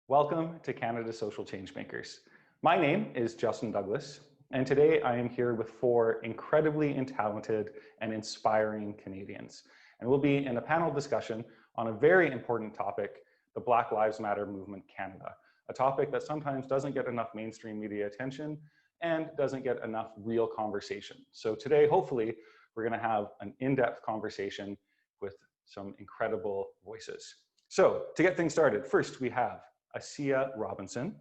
Welcome to Canada Social Changemakers. My name is Justin Douglas, and today I am here with four incredibly talented and inspiring Canadians. And we'll be in a panel discussion on a very important topic, the Black Lives Matter Movement Canada, a topic that sometimes doesn't get enough mainstream media attention and doesn't get enough real conversation. So today, hopefully, we're gonna have an in-depth conversation with some incredible voices. So to get things started, first we have Asiyah Robinson.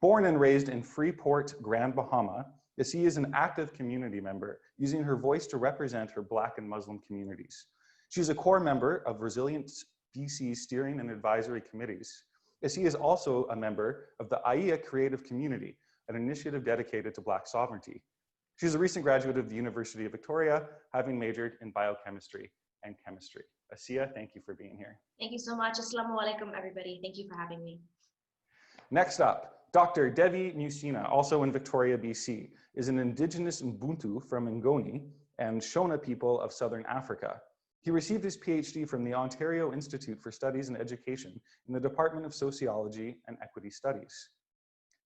Born and raised in Freeport, Grand Bahama, Asiyah is an active community member, using her voice to represent her Black and Muslim communities. She's a core member of Resilient BC steering and advisory committees. Asiyah is also a member of the Iye Creative Community, an initiative dedicated to Black sovereignty. She's a recent graduate of the University of Victoria, having majored in biochemistry and chemistry. Asiyah, thank you for being here. Thank you so much. Assalamu alaikum, everybody. Thank you for having me. Next up, Dr. Devi Mucina, also in Victoria, BC, is an Indigenous Ubuntu from Ngoni and Shona people of Southern Africa. He received his PhD from the Ontario Institute for Studies and Education in the Department of Sociology and Equity Studies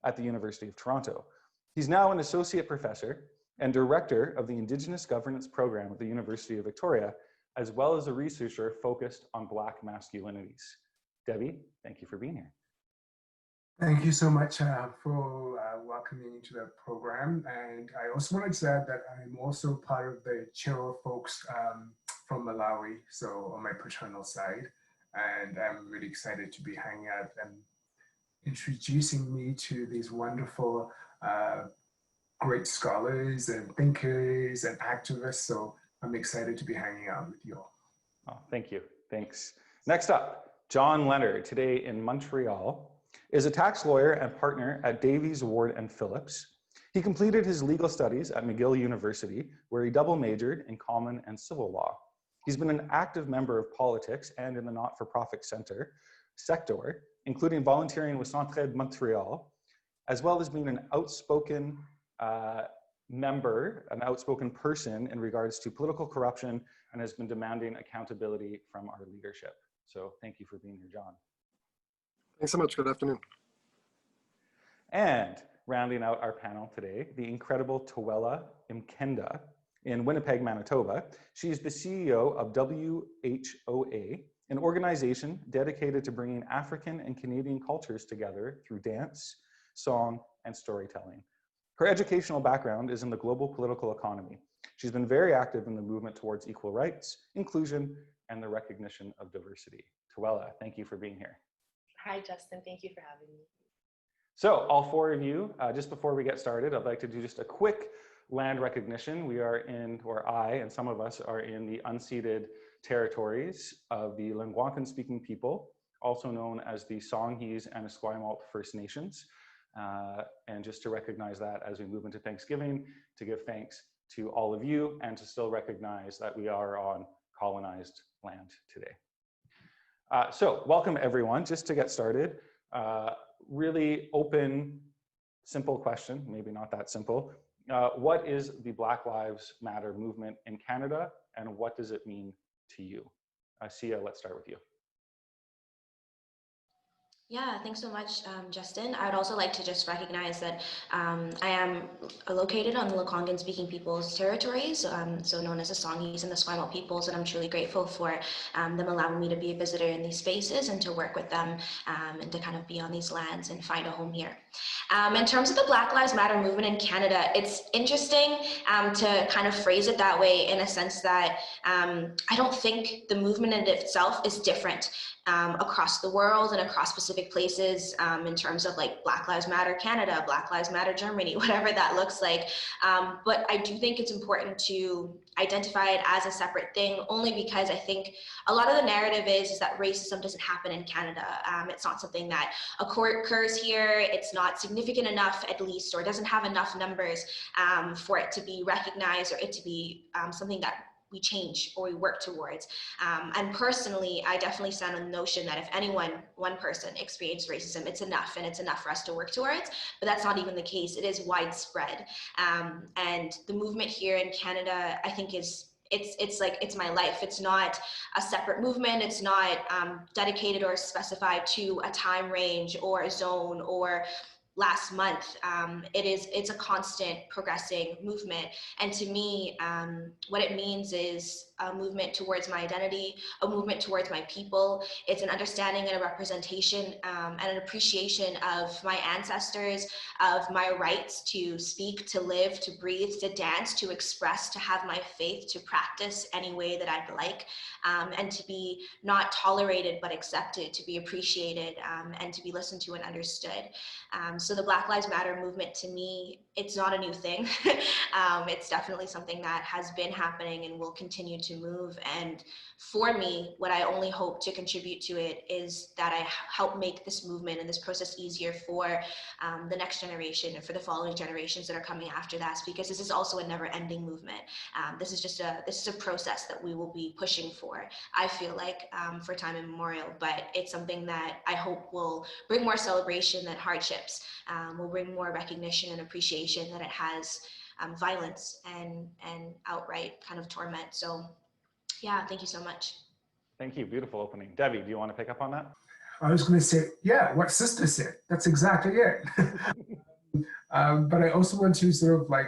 at the University of Toronto. He's now an associate professor and director of the Indigenous Governance Program at the University of Victoria, as well as a researcher focused on Black masculinities. Devi, thank you for being here. Thank you so much for welcoming me to the program. And I also wanted to add that I'm also part of the W.H.O.A folks from Malawi, so on my paternal side. And I'm really excited to be hanging out and introducing me to these wonderful, great scholars and thinkers and activists. So I'm excited to be hanging out with you all. Oh, thank you. Thanks. Next up, John Lennard, today in Montreal, is a tax lawyer and partner at Davies, Ward and Phillips. He completed his legal studies at McGill University, where he double majored in common and civil law. He's been an active member of politics and in the not-for-profit sector, including volunteering with Centraide Montreal, as well as being an outspoken member, an outspoken person in regards to political corruption, and has been demanding accountability from our leadership. So thank you for being here, John. Thanks so much. Good afternoon. And rounding out our panel today, the incredible Towela Mkenda in Winnipeg, Manitoba. She's the CEO of W.H.O.A, an organization dedicated to bringing African and Canadian cultures together through dance, song, and storytelling. Her educational background is in the global political economy. She's been very active in the movement towards equal rights, inclusion, and the recognition of diversity. Towela, thank you for being here. Hi, Justin. Thank you for having me. So all four of you, just before we get started, I'd like to do just a quick land recognition. We are in, or I and some of us are in the unceded territories of the Algonquin-speaking people, also known as the Songhees and Esquimalt First Nations. And just to recognize that as we move into Thanksgiving, to give thanks to all of you and to still recognize that we are on colonized land today. So welcome everyone. Just to get started, really open, simple question, maybe not that simple. What is the Black Lives Matter movement in Canada and what does it mean to you? Asiyah, let's start with you. Yeah, thanks so much, Justin. I would also like to just recognize that I am located on the Lekwungen-speaking people's territories, so known as the Songhees and the Esquimalt peoples, and I'm truly grateful for them allowing me to be a visitor in these spaces and to work with them and to kind of be on these lands and find a home here. In terms of the Black Lives Matter movement in Canada, it's interesting to kind of phrase it that way in a sense that I don't think the movement in itself is different across the world and across specific places in terms of like Black Lives Matter Canada, Black Lives Matter Germany, whatever that looks like. But I do think it's important to identify it as a separate thing, only because I think a lot of the narrative is that racism doesn't happen in Canada. It's not something that occurs here. It's not significant enough, at least, or doesn't have enough numbers for it to be recognized or it to be something that we change or we work towards. And personally, I definitely stand on the notion that if one person experienced racism, it's enough, and it's enough for us to work towards, but that's not even the case. It is widespread. And the movement here in Canada, I think, is it's my life. It's not a separate movement. It's not dedicated or specified to a time range or a zone or last month. It's a constant progressing movement. And to me, what it means is a movement towards my identity, a movement towards my people. It's an understanding and a representation and an appreciation of my ancestors, of my rights to speak, to live, to breathe, to dance, to express, to have my faith, to practice any way that I'd like, and to be not tolerated but accepted, to be appreciated, and to be listened to and understood. So the Black Lives Matter movement, to me, it's not a new thing. It's definitely something that has been happening and will continue to move. And for me, what I only hope to contribute to it is that I help make this movement and this process easier for the next generation and for the following generations that are coming after that, because this is also a never-ending movement. This is a process that we will be pushing for, I feel like, for time immemorial. But it's something that I hope will bring more celebration than hardships, will bring more recognition and appreciation that it has violence and outright kind of torment. So yeah, thank you so much. Thank you, beautiful opening. Devi, do you want to pick up on that? I was going to say, yeah, what sister said. That's exactly it. But I also want to sort of by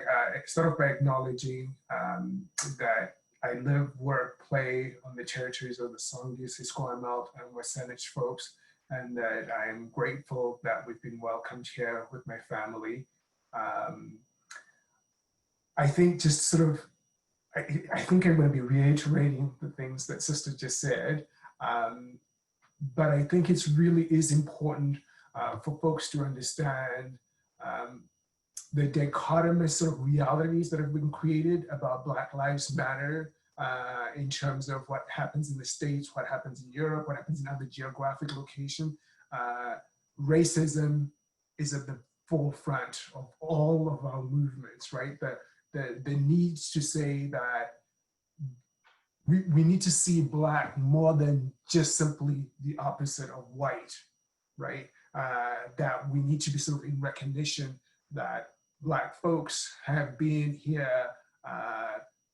acknowledging that I live, work, play on the territories of the Songhees, Esquimalt, and Wasanich folks, and that I am grateful that we've been welcomed here with my family. I think just sort of, I think I'm going to be reiterating the things that Sister just said, but I think it's really is important for folks to understand the dichotomous sort of realities that have been created about Black Lives Matter in terms of what happens in the States, what happens in Europe, what happens in other geographic locations. Racism is at the forefront of all of our movements, right? The needs to say that we need to see Black more than just simply the opposite of white, right? That we need to be sort of in recognition that Black folks have been here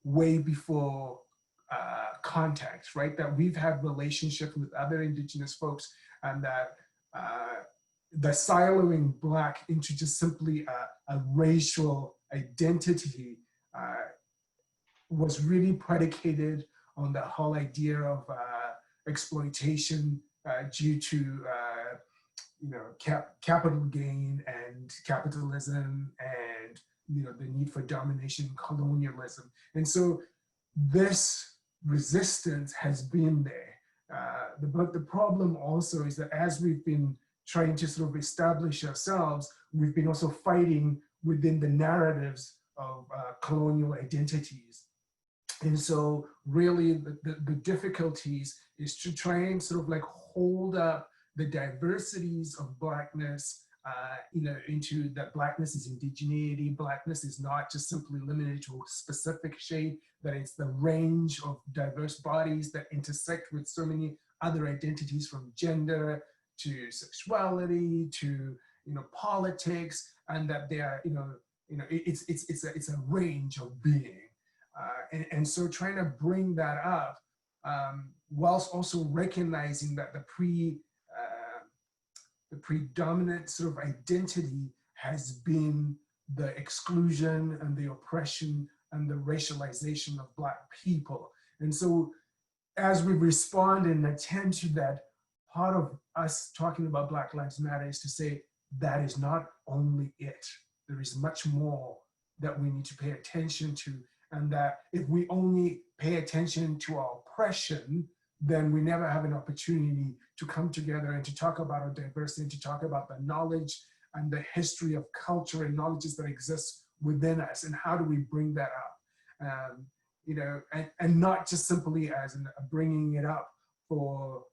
way before contact, right? That we've had relationships with other Indigenous folks, and that the siloing Black into just simply a racial identity was really predicated on the whole idea of exploitation due to capital gain and capitalism and the need for domination and colonialism. And so this resistance has been there. But the problem also is that as we've been trying to sort of establish ourselves, we've been also fighting within the narratives of colonial identities. And so really the difficulties is to try and sort of hold up the diversities of Blackness, into that Blackness is indigeneity. Blackness is not just simply limited to a specific shade, that it's the range of diverse bodies that intersect with so many other identities, from gender to sexuality to politics, and that they are it's a range of being. And so trying to bring that up, whilst also recognizing that the predominant sort of identity has been the exclusion and the oppression and the racialization of Black people. And so as we respond and attend to that, part of us talking about Black Lives Matter is to say that is not only it. There is much more that we need to pay attention to, and that if we only pay attention to our oppression, then we never have an opportunity to come together and to talk about our diversity, and to talk about the knowledge and the history of culture and knowledges that exist within us, and how do we bring that up, and not just simply as bringing it up for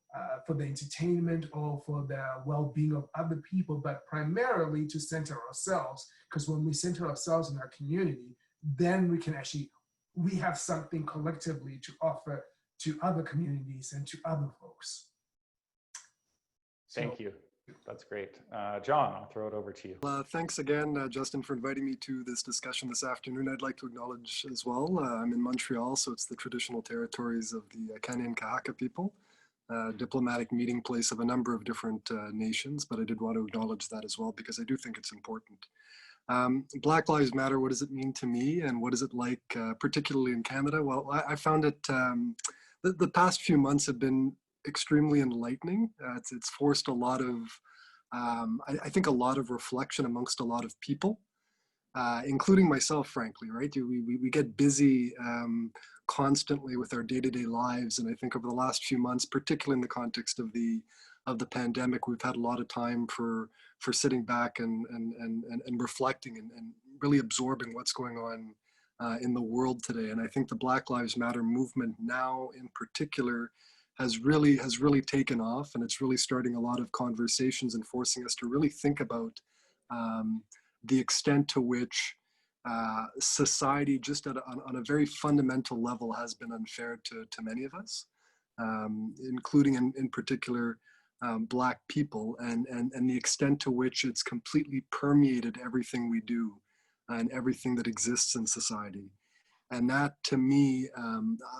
the entertainment or for the well-being of other people, but primarily to center ourselves. Because when we center ourselves in our community, then we have something collectively to offer to other communities and to other folks. Thank you. That's great. John, I'll throw it over to you. Thanks again, Justin, for inviting me to this discussion this afternoon. I'd like to acknowledge as well, I'm in Montreal, so it's the traditional territories of the Kainai and Kahaka people, diplomatic meeting place of a number of different nations, but I did want to acknowledge that as well because I do think it's important. Black Lives Matter, what does it mean to me and what is it like, particularly in Canada? Well, I found it, the past few months have been extremely enlightening. It's forced a lot of, I think a lot of reflection amongst a lot of people, including myself, frankly, right? We get busy constantly with our day-to-day lives. And I think over the last few months, particularly in the context of the pandemic, we've had a lot of time for sitting back and reflecting and really absorbing what's going on in the world today. And I think the Black Lives Matter movement now in particular has really taken off, and it's really starting a lot of conversations and forcing us to really think about the extent to which society just on a very fundamental level has been unfair to many of us, including in particular Black people, and the extent to which it's completely permeated everything we do and everything that exists in society. And that, to me,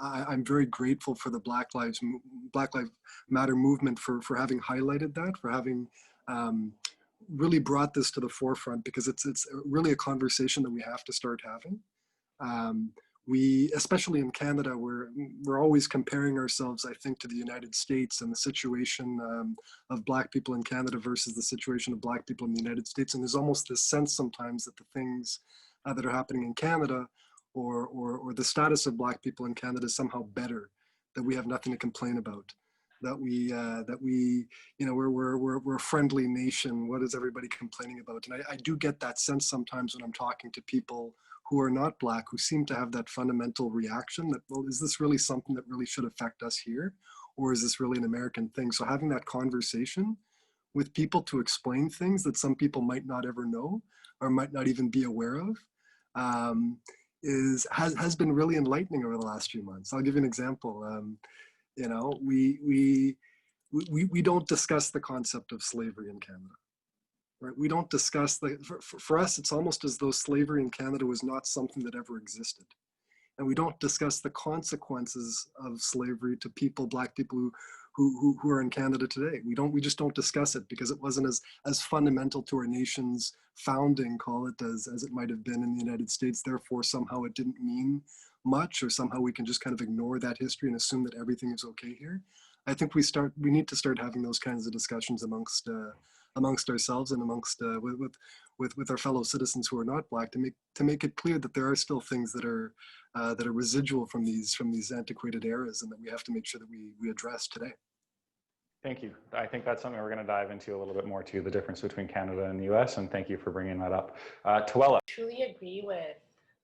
I'm very grateful for the Black Lives Matter movement for having highlighted that, for having really brought this to the forefront, because it's really a conversation that we have to start having. We, especially in Canada, we're always comparing ourselves, I think, to the United States and the situation of Black people in Canada versus the situation of Black people in the United States. And there's almost this sense sometimes that the things that are happening in Canada or the status of Black people in Canada is somehow better, that we have nothing to complain about, that we you know, we're a friendly nation. What is everybody complaining about? And I do get that sense sometimes when I'm talking to people who are not Black, who seem to have that fundamental reaction that, well, is this really something that really should affect us here? Or is this really an American thing? So having that conversation with people to explain things that some people might not ever know or might not even be aware of, has been really enlightening over the last few months. I'll give you an example. You know, we don't discuss the concept of slavery in Canada, right? We don't discuss for us, it's almost as though slavery in Canada was not something that ever existed. And we don't discuss the consequences of slavery to people, Black people who are in Canada today. We just don't discuss it because it wasn't as fundamental to our nation's founding, call it, as it might have been in the United States. Therefore, somehow it didn't mean much, or somehow we can just kind of ignore that history and assume that everything is okay here. I think we need to start having those kinds of discussions amongst ourselves and amongst with our fellow citizens who are not Black, to make it clear that there are still things that are residual from these antiquated eras, and that we have to make sure that we address today. Thank you. I think that's something we're going to dive into a little bit more too, the difference between Canada and the US, and thank you for bringing that up. Towela. I truly agree with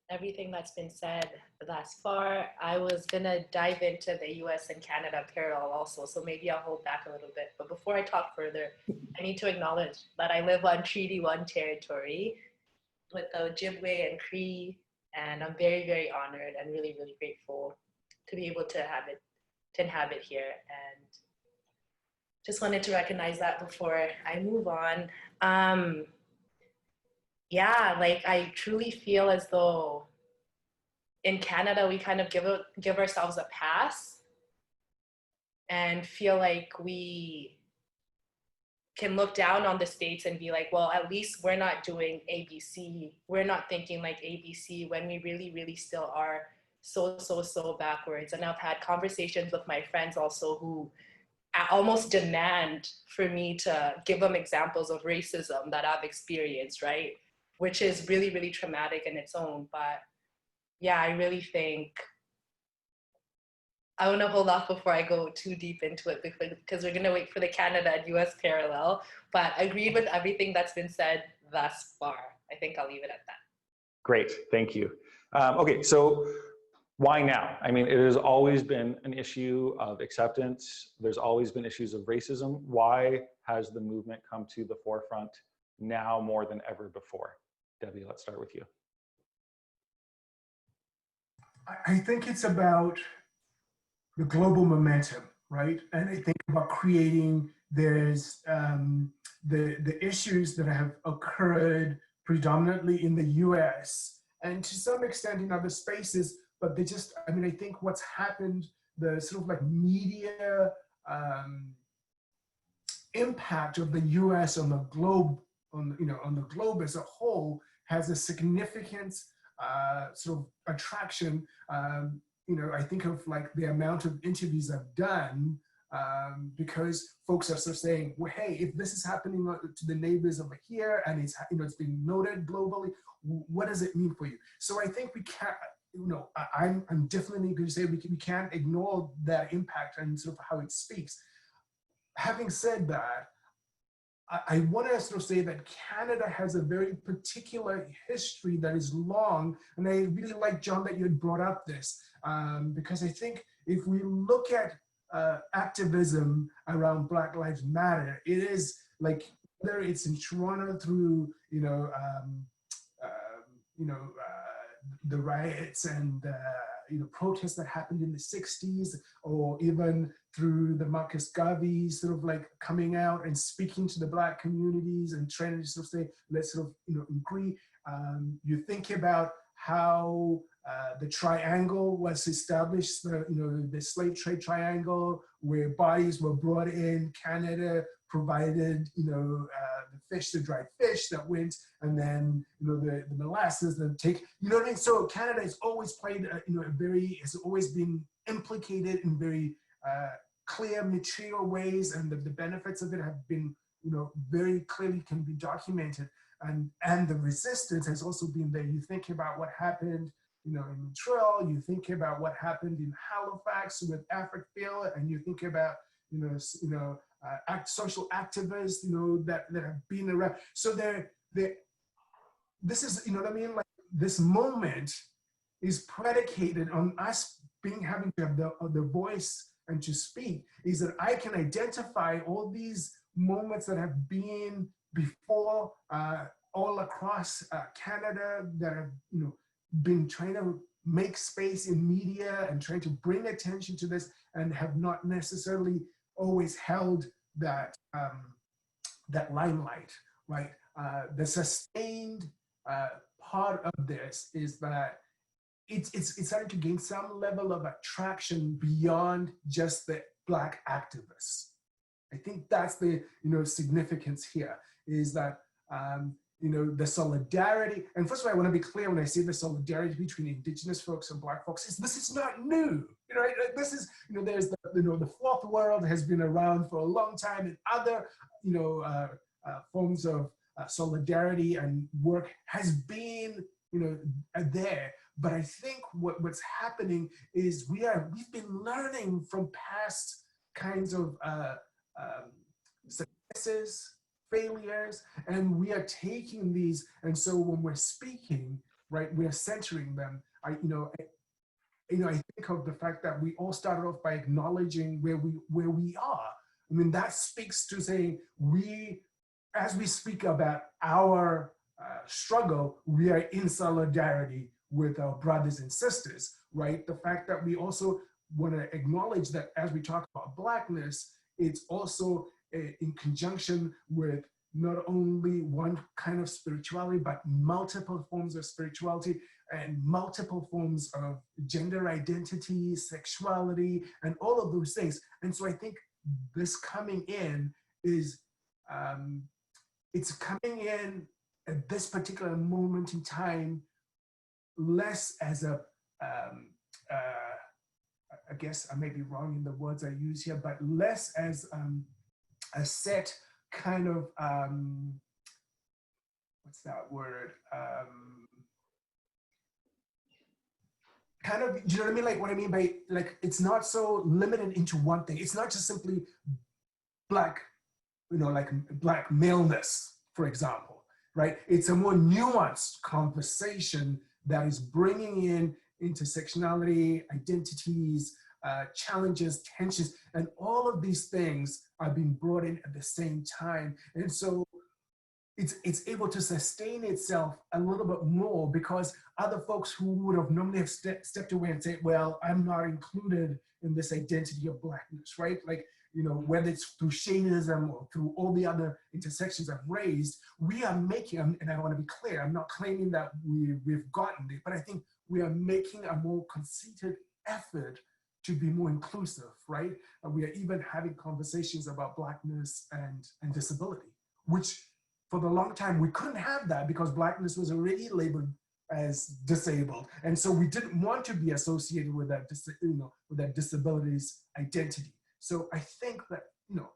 everything that's been said thus far. I was going to dive into the US and Canada parallel also, so maybe I'll hold back a little bit. But before I talk further, I need to acknowledge that I live on Treaty 1 territory with the Ojibwe and Cree, and I'm very, very honored and really, really grateful to be able to inhabit here. And just wanted to recognize that before I move on. Yeah, like I truly feel as though in Canada, we kind of give ourselves a pass and feel like we can look down on the States and be like, well, at least we're not doing ABC. We're not thinking like ABC, when we really, really still are so backwards. And I've had conversations with my friends also who almost demand for me to give them examples of racism that I've experienced, right? Which is really, really traumatic in its own. But yeah, I really think, I want to hold off before I go too deep into it, because we're going to wait for the Canada and US parallel, but agreed with everything that's been said thus far. I think I'll leave it at that. Great, thank you. Okay, so why now? I mean, it has always been an issue of acceptance. There's always been issues of racism. Why has the movement come to the forefront now more than ever before? Debbie, let's start with you. I think it's about the global momentum, right? And I think about creating there's the issues that have occurred predominantly in the US and to some extent in other spaces, but they just, I mean, I think what's happened, the sort of like media impact of the US on the globe, on the globe as a whole, has a significant sort of attraction. I think of like the amount of interviews I've done because folks are sort of saying, well, hey, if this is happening to the neighbors over here and it's, it's being noted globally, what does it mean for you? So I think we can't, I'm definitely going to say we can't ignore that impact and sort of how it speaks. Having said that, I want to sort of say that Canada has a very particular history that is long, and I really like, John, that you had brought up this, because I think if we look at activism around Black Lives Matter, it is like, whether it's in Toronto through, the riots and protests that happened in the 60s, or even through the Marcus Garvey sort of like coming out and speaking to the Black communities and trying to sort of say, let's sort of agree. You think about how the triangle was established, the slave trade triangle, where bodies were brought in, Canada provided, the fish, the dried fish that went, and then, the molasses that take, what I mean? So Canada has always played, has always been implicated in very clear material ways, and the benefits of it have been, very clearly can be documented. And the resistance has also been there. You think about what happened, in Montreal, you think about what happened in Halifax with Africville, and you think about, social activists, that have been around. So this is, what I mean? Like, this moment is predicated on us having to have the voice and to speak, is that I can identify all these moments that have been before all across Canada that have, been trying to make space in media and trying to bring attention to this, and have not necessarily always held that that limelight, right? The sustained part of this is that it's starting to gain some level of attraction beyond just the Black activists. I think that's the significance here, is that the solidarity. And first of all, I want to be clear when I say the solidarity between Indigenous folks and Black folks, this is not new. This is, there's the Fourth World has been around for a long time, and other forms of solidarity and work has been there. But I think what's happening is we've been learning from past kinds of successes, failures, and we are taking these, and so when we're speaking, right, we're centering them. I think of the fact that we all started off by acknowledging where we are. I mean, that speaks to saying as we speak about our struggle, we are in solidarity with our brothers and sisters, right? The fact that we also want to acknowledge that as we talk about Blackness, it's also in conjunction with not only one kind of spirituality, but multiple forms of spirituality and multiple forms of gender identity, sexuality, and all of those things. And so I think this coming in is, it's coming in at this particular moment in time, less as a, I guess I may be wrong in the words I use here, but less as a set kind of, what's that word? Kind of, do you know what I mean? Like, what I mean by, like, it's not so limited into one thing. It's not just simply Black, like Black maleness, for example, right? It's a more nuanced conversation that is bringing in intersectionality, identities, challenges, tensions, and all of these things are being brought in at the same time. And so it's able to sustain itself a little bit more because other folks who would have normally have stepped away and said, well, I'm not included in this identity of Blackness, right? Like, you know, whether it's through shamanism or through all the other intersections I've raised, we are making, and I want to be clear, I'm not claiming that we've gotten it, but I think we are making a more concerted effort to be more inclusive, right? We are even having conversations about Blackness and disability, which for the long time we couldn't have that because Blackness was already labeled as disabled, and so we didn't want to be associated with that, with that disability's identity. So I think that, you know,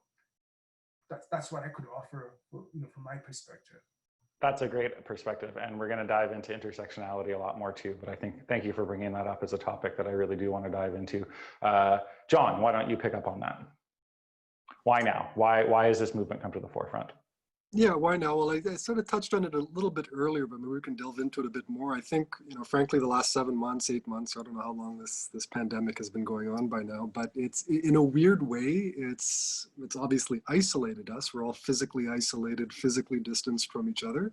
that's what I could offer, you know, from my perspective. That's a great perspective, and we're going to dive into intersectionality a lot more too. But I think, thank you for bringing that up as a topic that I really do want to dive into. John, why don't you pick up on that? Why now? Why has this movement come to the forefront? Yeah, why now? Well, I sort of touched on it a little bit earlier, but maybe we can delve into it a bit more. I think, you know, frankly, the last 7 months, 8 months, I don't know how long this pandemic has been going on by now, but it's, in a weird way, it's obviously isolated us. We're all physically isolated, physically distanced from each other.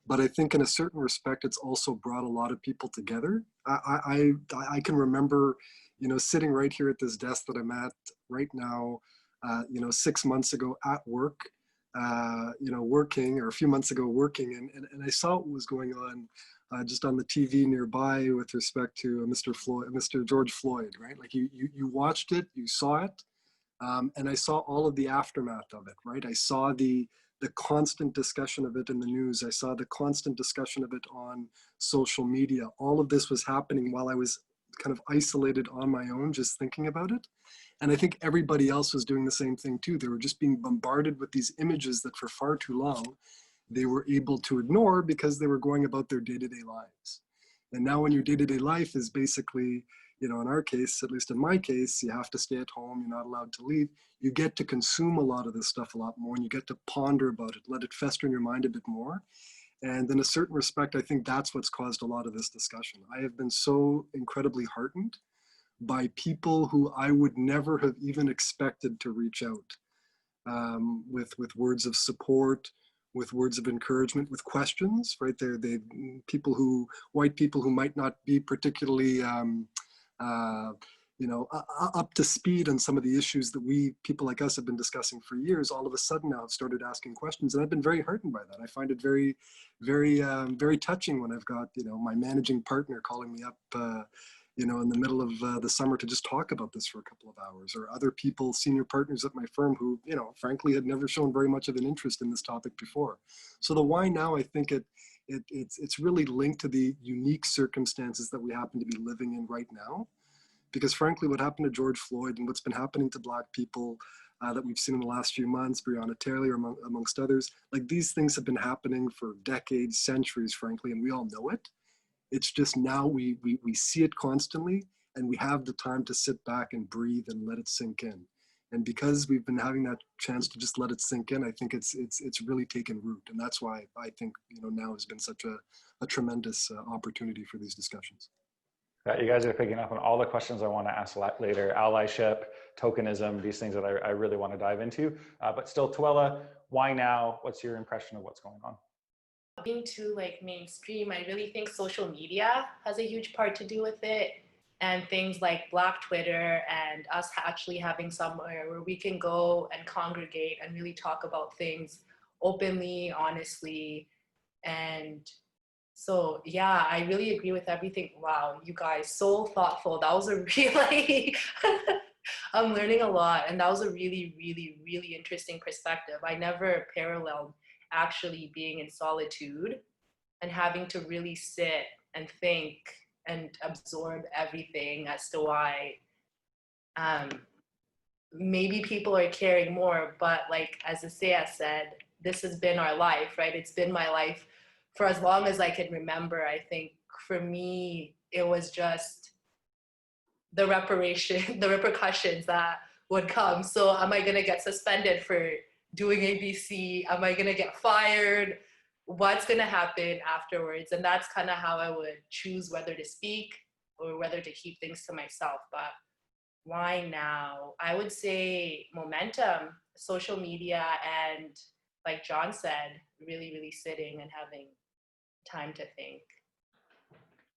But I think in a certain respect, it's also brought a lot of people together. I can remember, you know, sitting right here at this desk that I'm at right now, you know, 6 months ago at work, you know, working, or a few months ago working, and I saw what was going on just on the TV nearby with respect to Mr. George Floyd, right? Like you watched it, you saw it, and I saw all of the aftermath of it, right? I saw the constant discussion of it in the news. I saw the constant discussion of it on social media. All of this was happening while I was kind of isolated on my own, just thinking about it. And I think everybody else was doing the same thing too. They were just being bombarded with these images that for far too long, they were able to ignore because they were going about their day-to-day lives. And now when your day-to-day life is basically, you know, in our case, at least in my case, you have to stay at home, you're not allowed to leave, you get to consume a lot of this stuff a lot more, and you get to ponder about it, let it fester in your mind a bit more. And in a certain respect, I think that's what's caused a lot of this discussion. I have been so incredibly heartened by people who I would never have even expected to reach out with words of support, with words of encouragement, with questions, right? They're white people who might not be particularly, you know, up to speed on some of the issues that people like us have been discussing for years, all of a sudden now have started asking questions. And I've been very heartened by that. I find it very, very, very touching when I've got, you know, my managing partner calling me up, you know, in the middle of the summer to just talk about this for a couple of hours, or other people, senior partners at my firm who, you know, frankly had never shown very much of an interest in this topic before. So the why now, I think it's really linked to the unique circumstances that we happen to be living in right now. Because frankly, what happened to George Floyd and what's been happening to Black people that we've seen in the last few months, Breonna Taylor amongst others, like these things have been happening for decades, centuries, frankly, and we all know it. It's just now we see it constantly, and we have the time to sit back and breathe and let it sink in. And because we've been having that chance to just let it sink in, I think it's really taken root. And that's why I think, you know, now has been such a tremendous opportunity for these discussions. You guys are picking up on all the questions I want to ask later: allyship, tokenism, these things that I really want to dive into. But still, Towela, why now? What's your impression of what's going on? Being too like mainstream, I really think social media has a huge part to do with it, and things like Black Twitter and us actually having somewhere where we can go and congregate and really talk about things openly, honestly. And so yeah, I really agree with everything. Wow, you guys, so thoughtful. That was a really I'm learning a lot, and that was a really, really, really interesting perspective. I never paralleled actually being in solitude and having to really sit and think and absorb everything as to why maybe people are caring more, but like as Asiyah said, this has been our life, right? It's been my life for as long as I can remember. I think for me, it was just the repercussions that would come. So am I gonna get suspended for doing ABC? Am I gonna get fired? What's gonna happen afterwards? And that's kind of how I would choose whether to speak or whether to keep things to myself. But why now? I would say momentum, social media, and like John said, really, really sitting and having time to think.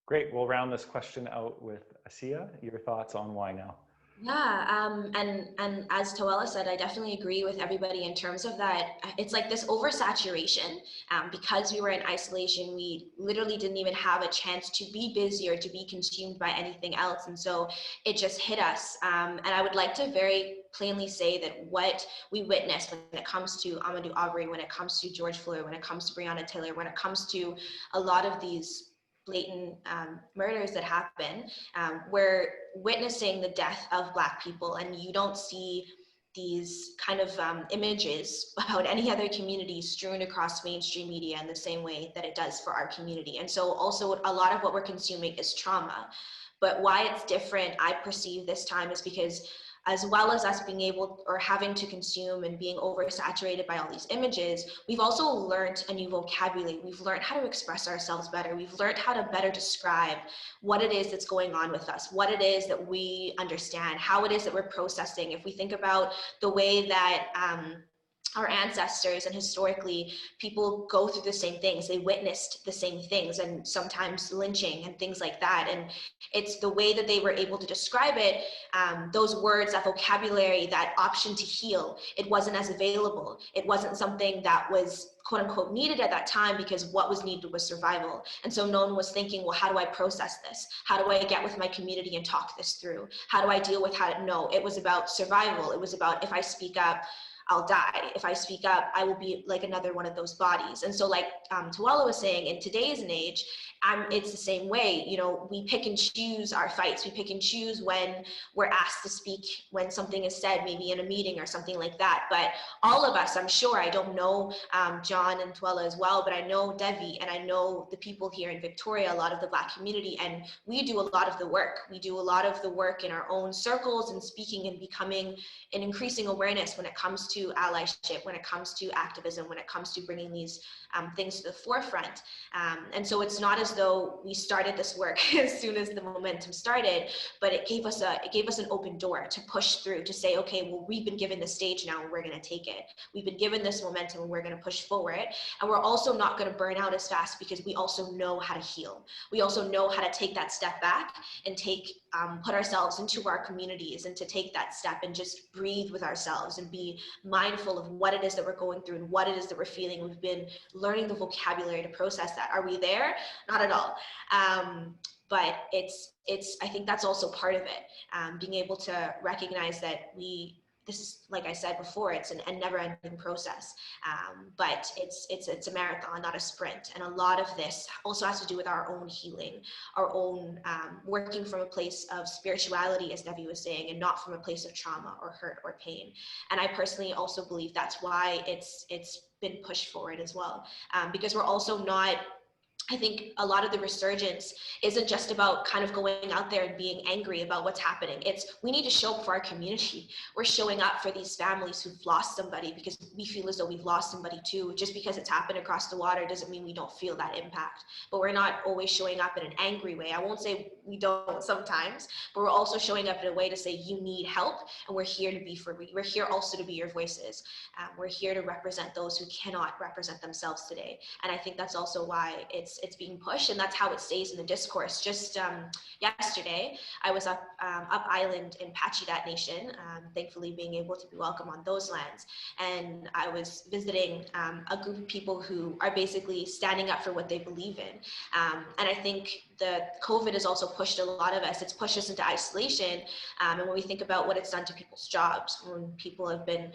Great, we'll round this question out with Asiyah. Your thoughts on why now? Yeah, and as Towela said, I definitely agree with everybody in terms of that. It's like this oversaturation. Because we were in isolation, we literally didn't even have a chance to be busy or to be consumed by anything else. And so it just hit us. And I would like to very plainly say that what we witnessed when it comes to Amadou Aubrey, when it comes to George Floyd, when it comes to Breonna Taylor, when it comes to a lot of these blatant murders that happen, we're witnessing the death of Black people, and you don't see these kind of images about any other community strewn across mainstream media in the same way that it does for our community. And so also a lot of what we're consuming is trauma. But why it's different, I perceive this time, is because as well as us being able or having to consume and being oversaturated by all these images, we've also learned a new vocabulary. We've learned how to express ourselves better. We've learned how to better describe what it is that's going on with us, what it is that we understand, how it is that we're processing. If we think about the way that our ancestors and historically people go through the same things, they witnessed the same things, and sometimes lynching and things like that, and it's the way that they were able to describe it. Those words, that vocabulary, that option to heal, it wasn't as available. It wasn't something that was quote unquote needed at that time, because what was needed was survival. And so no one was thinking, well, how do I process this? How do I get with my community and talk this through? How do I deal with how to know? It was about survival. It was about, if I speak up, I'll die. If I speak up, I will be like another one of those bodies. And so like Towela was saying, in today's age, it's the same way. You know, we pick and choose our fights. We pick and choose when we're asked to speak, when something is said, maybe in a meeting or something like that. But all of us, I'm sure, I don't know John and Towela as well, but I know Devi, and I know the people here in Victoria, a lot of the Black community, and we do a lot of the work. We do a lot of the work in our own circles and speaking and becoming an increasing awareness when it comes to allyship, when it comes to activism, when it comes to bringing these things to the forefront. And so it's not as though we started this work as soon as the momentum started, but it gave us an open door to push through, to say, okay, well, we've been given the stage now, and we're going to take it. We've been given this momentum, and we're going to push forward. And we're also not going to burn out as fast, because we also know how to heal. We also know how to take that step back and put ourselves into our communities, and to take that step and just breathe with ourselves and be mindful of what it is that we're going through and what it is that we're feeling. We've been learning the vocabulary to process that. Are we there? Not at all. But I think that's also part of it. Being able to recognize that this is, like I said before, it's a never-ending process, but it's a marathon, not a sprint. And a lot of this also has to do with our own healing, our own working from a place of spirituality, as Devi was saying, and not from a place of trauma or hurt or pain. And I personally also believe that's why it's been pushed forward as well, because we're also not, I think a lot of the resurgence isn't just about kind of going out there and being angry about what's happening. It's, we need to show up for our community. We're showing up for these families who've lost somebody, because we feel as though we've lost somebody too. Just because it's happened across the water doesn't mean we don't feel that impact. But we're not always showing up in an angry way. I won't say we don't sometimes, but we're also showing up in a way to say, you need help, and we're here to be we're here also to be your voices. We're here to represent those who cannot represent themselves today. And I think that's also why it's being pushed, and that's how it stays in the discourse. Just yesterday, I was up island in Pachidat Nation, thankfully being able to be welcome on those lands. And I was visiting a group of people who are basically standing up for what they believe in. And I think the COVID has also pushed a lot of us. It's pushed us into isolation. And when we think about what it's done to people's jobs, when people have been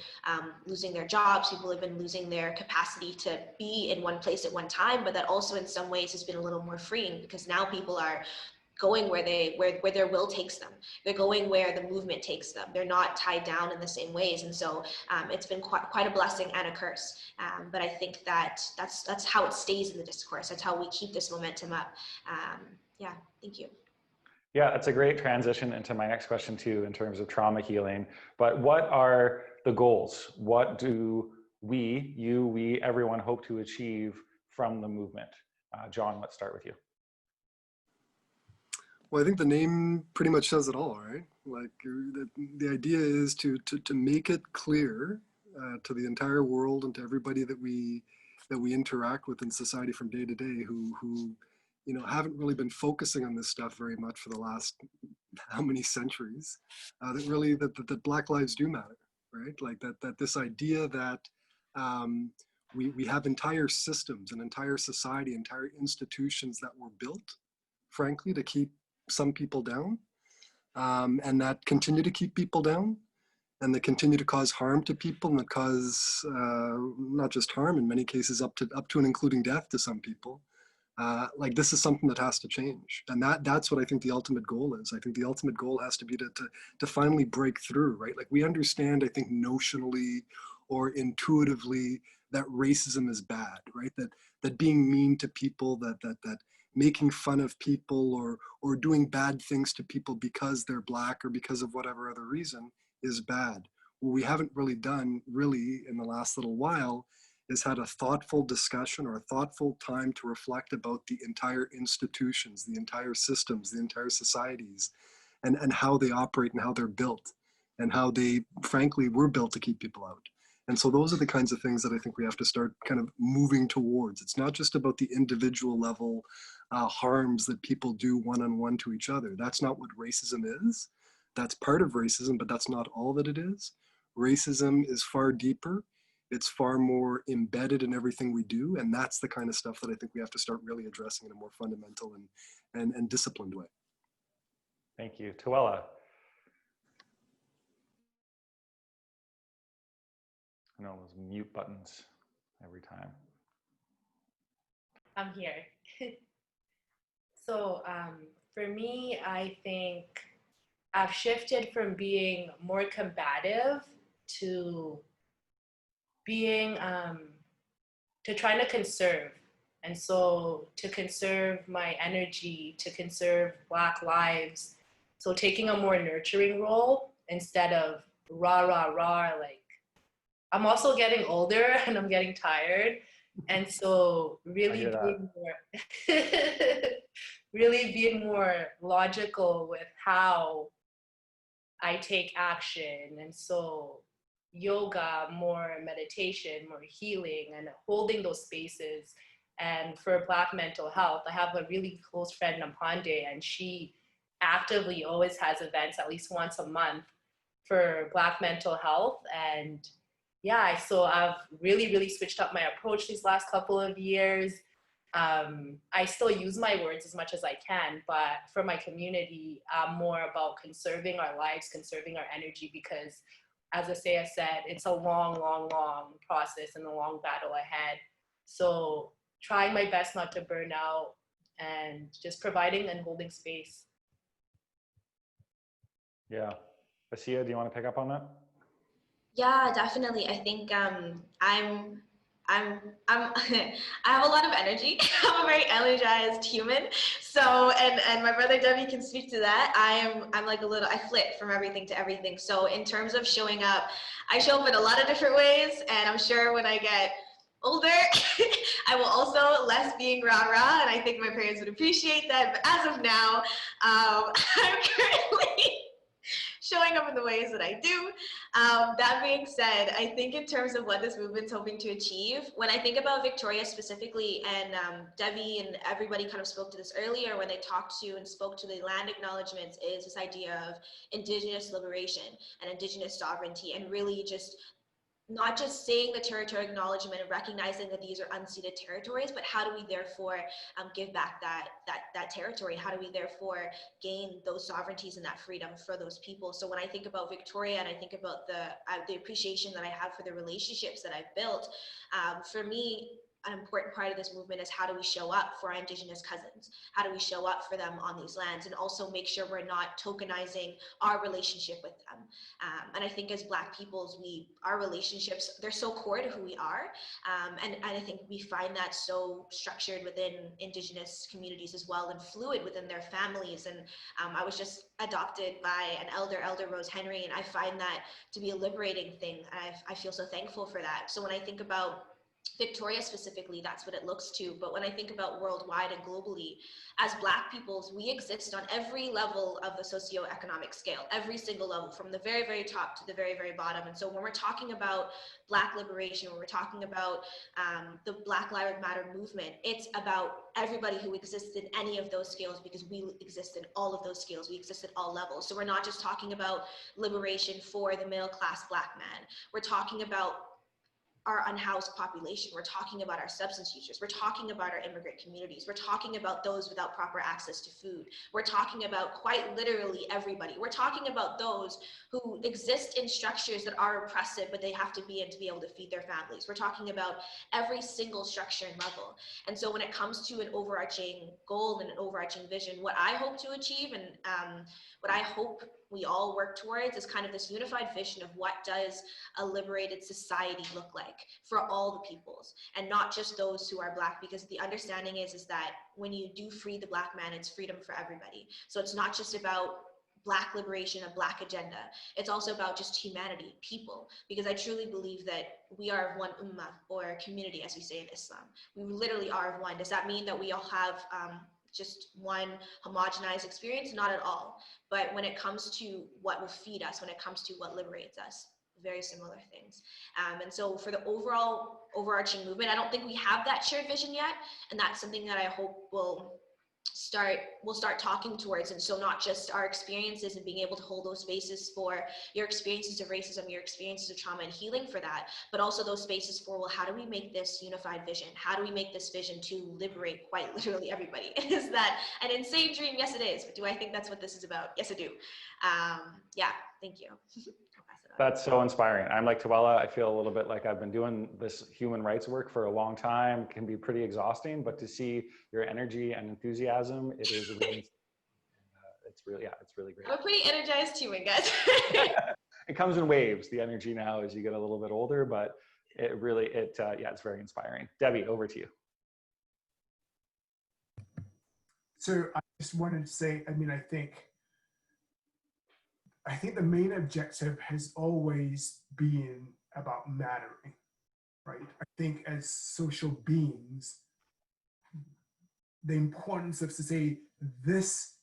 losing their jobs, people have been losing their capacity to be in one place at one time, but that also in some ways has been a little more freeing, because now people are going where their will takes them. They're going where the movement takes them. They're not tied down in the same ways. And so it's been quite a blessing and a curse. But I think that's how it stays in the discourse. That's how we keep this momentum up. Yeah, thank you. Yeah, it's a great transition into my next question too, in terms of trauma healing. But what are the goals? What do we, everyone hope to achieve from the movement? John, let's start with you. Well, I think the name pretty much says it all, right? Like the idea is to make it clear to the entire world and to everybody that we interact with in society from day to day, who haven't really been focusing on this stuff very much for the last how many centuries, that really that Black lives do matter, right? Like that this idea that we have entire systems and entire society, entire institutions that were built, frankly, to keep some people down, and that continue to keep people down, and that continue to cause harm to people, and that cause not just harm, in many cases up to and including death to some people. Like this is something that has to change, and that's what I think the ultimate goal is. I think the ultimate goal has to be to finally break through, right? Like we understand, I think, notionally or intuitively that racism is bad, right? That being mean to people, that making fun of people or doing bad things to people because they're Black or because of whatever other reason is bad. What we haven't really done in the last little while is had a thoughtful discussion or a thoughtful time to reflect about the entire institutions, the entire systems, the entire societies, and how they operate and how they're built and how they, frankly, were built to keep people out. And so those are the kinds of things that I think we have to start kind of moving towards. It's not just about the individual level harms that people do one-on-one to each other. That's not what racism is. That's part of racism, but that's not all that it is. Racism is far deeper. It's far more embedded in everything we do. And that's the kind of stuff that I think we have to start really addressing in a more fundamental and disciplined way. Thank you. Towela. I know those mute buttons every time. I'm here. So for me, I think I've shifted from being more combative to being, to trying to conserve. And so to conserve my energy, to conserve Black lives. So taking a more nurturing role instead of rah, rah, rah, like, I'm also getting older and I'm getting tired. And so really being more, really being more logical with how I take action. And so yoga, more meditation, more healing, and holding those spaces. And for Black mental health, I have a really close friend, Nampande, and she actively always has events at least once a month for Black mental health. And yeah, so I've really switched up my approach these last couple of years. I still use my words as much as I can, but for my community, I'm more about conserving our lives, conserving our energy, because as Asiyah said, it's a long process and a long battle ahead. So trying my best not to burn out and just providing and holding space. Yeah. Asiyah, do you want to pick up on that? Yeah, definitely. I think I'm I have a lot of energy. I'm a very energized human. So and my brother Devi can speak to that. I'm like I flip from everything to everything. So in terms of showing up, I show up in a lot of different ways, and I'm sure when I get older, I will also less being rah-rah, and I think my parents would appreciate that. But as of now, I'm currently showing up in the ways that I do. That being said, I think in terms of what this movement's hoping to achieve, when I think about Victoria specifically, and Devi and everybody kind of spoke to this earlier when they talked to and spoke to the land acknowledgements, is this idea of Indigenous liberation and Indigenous sovereignty, and really just not just saying the territorial acknowledgement and recognizing that these are unceded territories, but how do we therefore give back that territory? How do we therefore gain those sovereignties and that freedom for those people? So when I think about Victoria and I think about the appreciation that I have for the relationships that I've built, for me, an important part of this movement is how do we show up for our Indigenous cousins? How do we show up for them on these lands, and also make sure we're not tokenizing our relationship with them? And I think as Black peoples, our relationships, they're so core to who we are. And I think we find that so structured within Indigenous communities as well, and fluid within their families. And I was just adopted by an Elder Rose Henry, and I find that to be a liberating thing. I feel so thankful for that. So when I think about Victoria specifically, that's what it looks to. But when I think about worldwide and globally, as Black peoples, we exist on every level of the socioeconomic scale, every single level, from the very, very top to the very, very bottom. And so when we're talking about Black liberation, when we're talking about the Black Lives Matter movement, it's about everybody who exists in any of those scales, because we exist in all of those scales. We exist at all levels. So we're not just talking about liberation for the middle class Black man. We're talking about our unhoused population. We're talking about our substance users. We're talking about our immigrant communities. We're talking about those without proper access to food. We're talking about quite literally everybody. We're talking about those who exist in structures that are oppressive, but they have to be in to be able to feed their families. We're talking about every single structure and level. And so when it comes to an overarching goal and an overarching vision, what I hope to achieve and what I hope we all work towards is kind of this unified vision of what does a liberated society look like for all the peoples, and not just those who are Black, because the understanding is that when you do free the Black man, it's freedom for everybody. So it's not just about Black liberation, a Black agenda. It's also about just humanity, people, because I truly believe that we are of one ummah, or community, as we say in Islam. We literally are of one. Does that mean that we all have just one homogenized experience? Not at all. But when it comes to what will feed us, when it comes to what liberates us, very similar things. And so for the overall overarching movement, I don't think we have that shared vision yet. And that's something that I hope we'll start talking towards. And so not just our experiences and being able to hold those spaces for your experiences of racism, your experiences of trauma and healing for that, but also those spaces for, well, how do we make this unified vision? How do we make this vision to liberate quite literally everybody? Is that an insane dream? Yes, it is. But do I think that's what this is about? Yes, I do. Yeah, thank you. That's so inspiring. I'm like Towela. I feel a little bit like I've been doing this human rights work for a long time. It can be pretty exhausting, but to see your energy and enthusiasm, it is really, it's really great. I'm a pretty energized human, guys. It comes in waves, the energy now as you get a little bit older, but it really, yeah, it's very inspiring. Debbie, over to you. So I just wanted to say, I mean, I think the main objective has always been about mattering, right? I think as social beings, the importance of to say this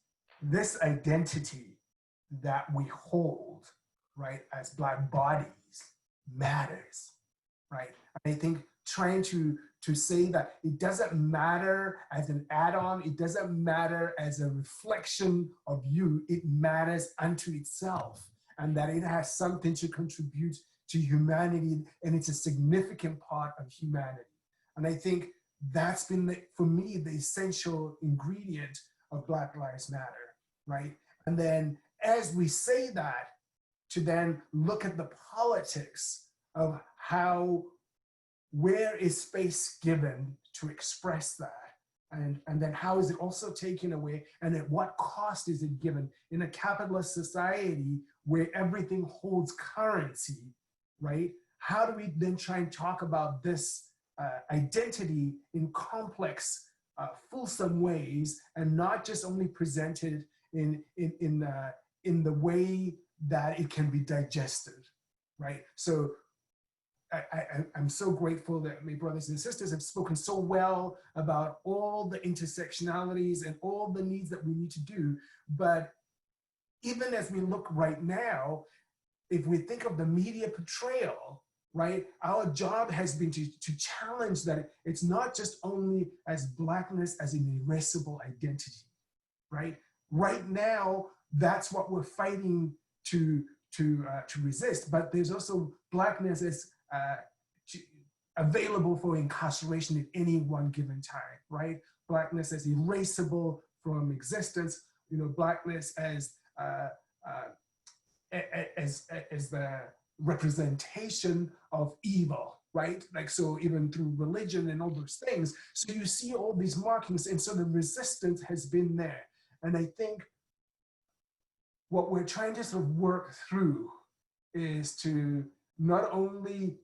identity that we hold, right, as Black bodies matters, right? And I think trying to say that it doesn't matter as an add-on, it doesn't matter as a reflection of you, it matters unto itself, and that it has something to contribute to humanity, and it's a significant part of humanity. And I think that's been, for me, the essential ingredient of Black Lives Matter, right? And then as we say that, to then look at the politics of how, where is space given to express that? And then how is it also taken away? And at what cost is it given? In a capitalist society where everything holds currency, right? How do we then try and talk about this identity in complex, fulsome ways, and not just only presented in the way that it can be digested, right? So I'm so grateful that my brothers and sisters have spoken so well about all the intersectionalities and all the needs that we need to do. But even as we look right now, if we think of the media portrayal, right, our job has been to challenge that it's not just only as Blackness as an erasable identity, right? Right now, that's what we're fighting to resist, but there's also Blackness as available for incarceration at any one given time, right? Blackness as erasable from existence, you know, Blackness as the representation of evil, right? Like, so even through religion and all those things. So you see all these markings, and so the resistance has been there. And I think what we're trying to sort of work through is to not only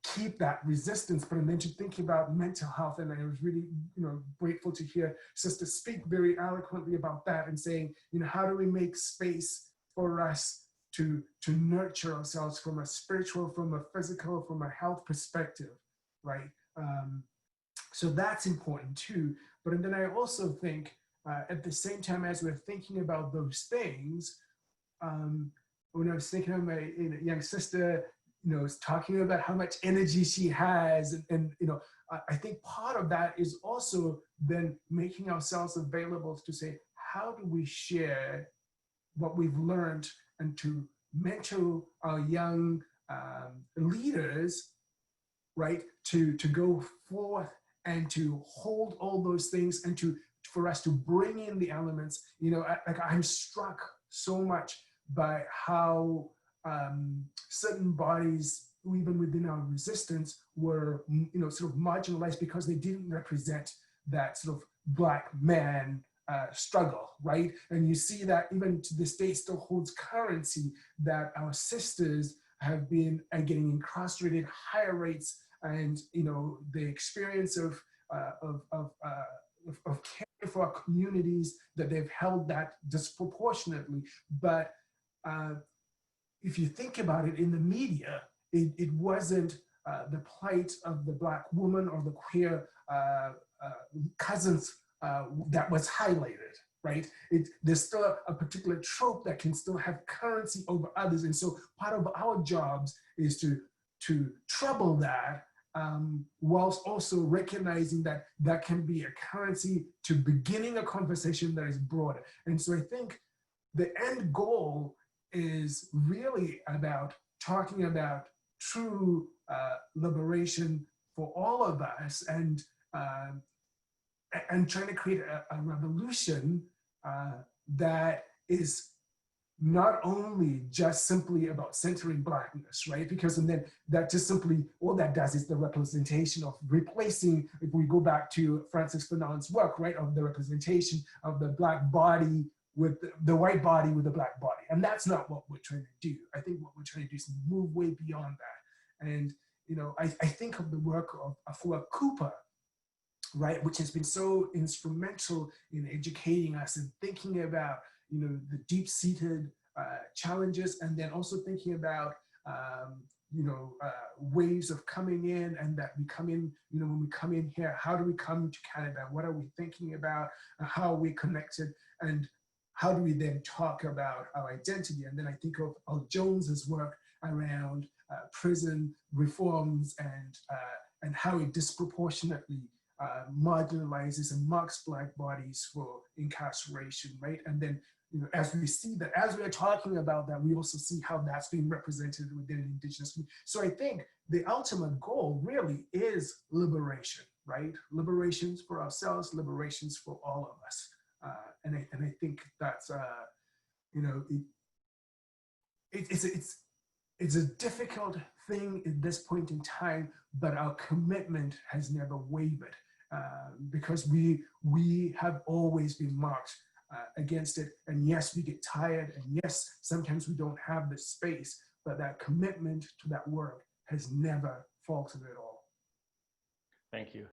keep that resistance, but then to think about mental health. And I was really, you know, grateful to hear Sister speak very eloquently about that and saying, you know, how do we make space for us to nurture ourselves from a spiritual, from a physical, from a health perspective? right? So that's important too. But then I also think at the same time as we're thinking about those things, when I was thinking of my young sister, talking about how much energy she has, and I think part of that is also then making ourselves available to say, how do we share what we've learned and to mentor our young leaders, right, to go forth and to hold all those things and for us to bring in the elements. I'm struck so much by how certain bodies, even within our resistance, were sort of marginalized because they didn't represent that sort of Black man struggle, right? And you see that even to this day still holds currency, that our sisters have been getting incarcerated higher rates, and the experience of caring for our communities, that they've held that disproportionately. But if you think about it, in the media, it wasn't the plight of the Black woman or the queer cousins that was highlighted, right? There's still a particular trope that can still have currency over others. And so part of our jobs is to trouble that, whilst also recognizing that that can be a currency to beginning a conversation that is broader. And so I think the end goal is really about talking about true liberation for all of us, and trying to create a revolution that is not only just simply about centering Blackness, right? Because then that just simply, all that does is the representation of replacing, if we go back to Francis Fanon's work, right, of the representation of the Black body with the white body with the Black body. And that's not what we're trying to do. I think what we're trying to do is move way beyond that. And, I think of the work of Afua Cooper, right, which has been so instrumental in educating us and thinking about, the deep-seated challenges, and then also thinking about, ways of coming in, and that we come in, when we come in here, how do we come to Canada? What are we thinking about? How are we connected? And how do we then talk about our identity? And then I think of Al Jones's work around prison reforms and how it disproportionately marginalizes and marks Black bodies for incarceration, right? And then, as we see that, as we are talking about that, we also see how that's being represented within Indigenous community. So I think the ultimate goal really is liberation, right? Liberations for ourselves, liberations for all of us. And I think that's, it's a difficult thing at this point in time, but our commitment has never wavered, because we have always been marked against it. And yes, we get tired, and yes, sometimes we don't have the space, but that commitment to that work has never faltered at all. Thank you.